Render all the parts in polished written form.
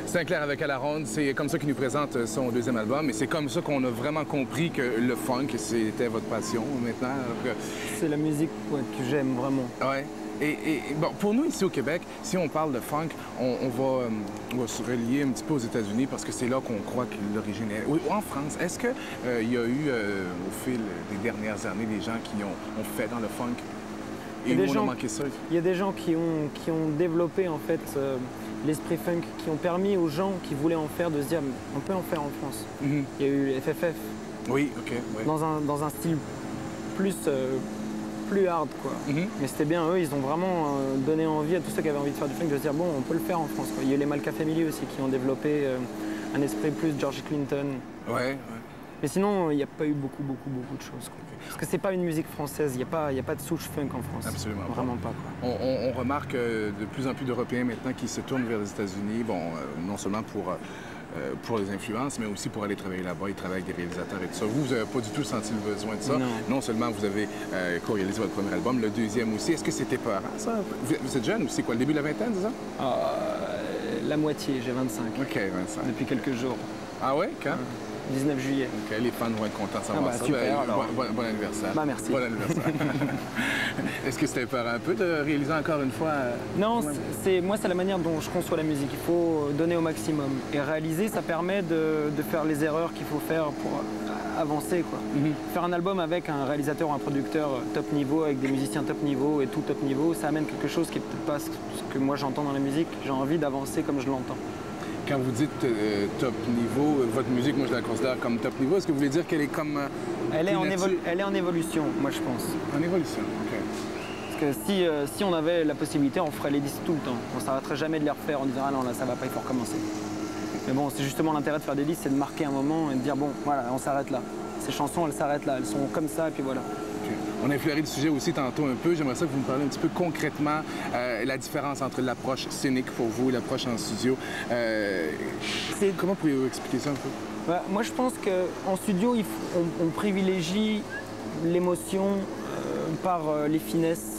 Sinclair avec À la ronde, c'est comme ça qu'il nous présente son deuxième album et c'est comme ça qu'on a vraiment compris que le funk, c'était votre passion maintenant. C'est la musique que j'aime vraiment. Ouais. Et bon, pour nous, ici au Québec, si on parle de funk, on va se relier un petit peu aux États-Unis parce que c'est là qu'on croit que l'origine est. Oui, en France, est-ce qu'il y a eu, au fil des dernières années, des gens qui ont fait dans le funk et où on a manqué ça? Il y a des gens qui ont développé, en fait, l'esprit funk, qui ont permis aux gens qui voulaient en faire de se dire on peut en faire en France. Il y a eu FFF. Oui, OK. Oui. Dans un style plus hard, quoi. Mais c'était bien, eux, ils ont vraiment donné envie à tous ceux qui avaient envie de faire du funk de se dire bon, on peut le faire en France, quoi. Il y a eu les Malka Family aussi qui ont développé un esprit plus George Clinton. Ouais. Mais sinon, il n'y a pas eu beaucoup de choses, quoi. Parce que c'est pas une musique française, il n'y a pas de souche funk en France. Absolument. Vraiment pas, quoi. On remarque de plus en plus d'Européens maintenant qui se tournent vers les États-Unis, bon, non seulement pour les influences, mais aussi pour aller travailler là-bas. Ils travaillent avec des réalisateurs et tout ça. Vous n'avez pas du tout senti le besoin de ça. Non seulement vous avez co-réalisé votre premier album, le deuxième aussi. Est-ce que c'était peurant, ça? Vous êtes jeune aussi, quoi? Le début de la vingtaine, c'est ça? La moitié, j'ai 25. OK, 25. Depuis quelques jours. Ah ouais? Quand? 19 juillet. OK, les fans vont être contents de savoir ça. Super, bon anniversaire. Merci. Bon anniversaire. Est-ce que c'était peurant un peu de réaliser encore une fois? Non, moi, c'est la manière dont je conçois la musique. Il faut donner au maximum. Et réaliser, ça permet de faire les erreurs qu'il faut faire pour avancer, quoi. Faire un album avec un réalisateur ou un producteur top niveau, avec des musiciens top niveau et tout top niveau, ça amène quelque chose qui est peut-être pas ce que moi j'entends dans la musique. J'ai envie d'avancer comme je l'entends. Quand vous dites top niveau, votre musique, moi je la considère comme top niveau. Est-ce que vous voulez dire qu'elle est comme... Elle est en évolution, moi je pense. En évolution, OK. Parce que si on avait la possibilité, on ferait les disques tout le temps. On ne s'arrêterait jamais de les refaire en disant « Ah non, là ça va pas, il faut recommencer ». Mais bon, c'est justement l'intérêt de faire des disques, c'est de marquer un moment et de dire « Bon, voilà, on s'arrête là. Ces chansons, elles s'arrêtent là, elles sont comme ça, et puis voilà ». On a effleuré le sujet aussi tantôt un peu. J'aimerais ça que vous me parliez un petit peu concrètement la différence entre l'approche scénique pour vous et l'approche en studio. Comment pourriez-vous expliquer ça un peu? Moi, je pense qu'en studio, on privilégie l'émotion par les finesses,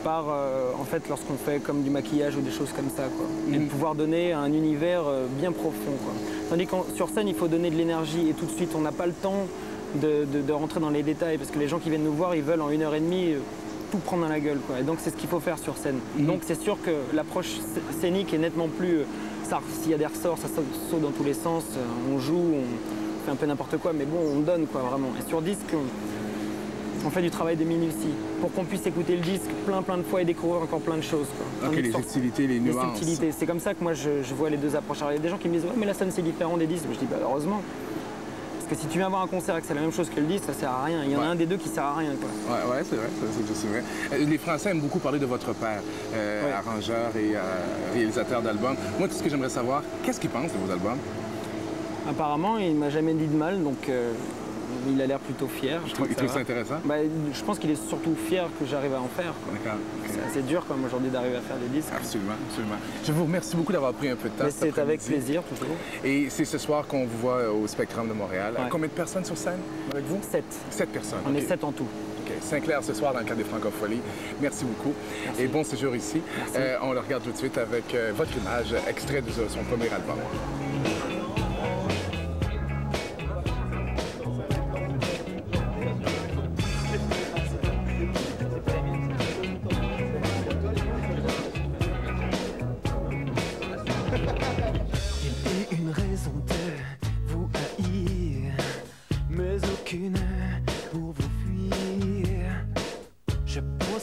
par en fait lorsqu'on fait comme du maquillage ou des choses comme ça, quoi. Et de pouvoir donner un univers bien profond, quoi. Tandis que sur scène, il faut donner de l'énergie et tout de suite, on n'a pas le temps de rentrer dans les détails parce que les gens qui viennent nous voir, ils veulent en 1h30 tout prendre dans la gueule, quoi. Et donc c'est ce qu'il faut faire sur scène. Donc c'est sûr que l'approche scénique est nettement plus... S'il y a des ressorts, ça saute dans tous les sens, on joue, on fait un peu n'importe quoi, mais bon, on donne, quoi, vraiment. Et sur disque, on fait du travail de minutie pour qu'on puisse écouter le disque plein de fois et découvrir encore plein de choses, quoi. OK, les subtilités, les nuances. Les subtilités, c'est comme ça que moi je vois les deux approches. Alors, il y a des gens qui me disent « Ouais, mais la scène c'est différent des disques ». Je dis « Bah heureusement ». Parce que si tu viens voir un concert et que c'est la même chose que le disque, ça sert à rien. Il y en a un des deux qui sert à rien, quoi. Ouais, c'est vrai, c'est vrai. Les Français aiment beaucoup parler de votre père, arrangeur et réalisateur d'albums. Moi, tout ce que j'aimerais savoir, qu'est-ce qu'il pense de vos albums? Apparemment, il m'a jamais dit de mal, donc il a l'air plutôt fier. Il trouve ça intéressant? Je pense qu'il est surtout fier que j'arrive à en faire. D'accord. C'est assez dur comme aujourd'hui d'arriver à faire des disques. Absolument, absolument. Je vous remercie beaucoup d'avoir pris un peu de temps. C'est avec plaisir, toujours. Et c'est ce soir qu'on vous voit au Spectrum de Montréal. Combien de personnes sur scène avec vous? 7. 7 personnes. On est 7 en tout. OK. Sinclair ce soir dans le cadre des Francopholies. Merci beaucoup. Merci. Et bon séjour ici. On le regarde tout de suite avec votre image, extrait de son premier album.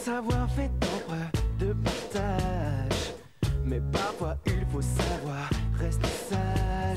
Avoir fait tant de partage, mais parfois il faut savoir rester sage.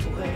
pourrait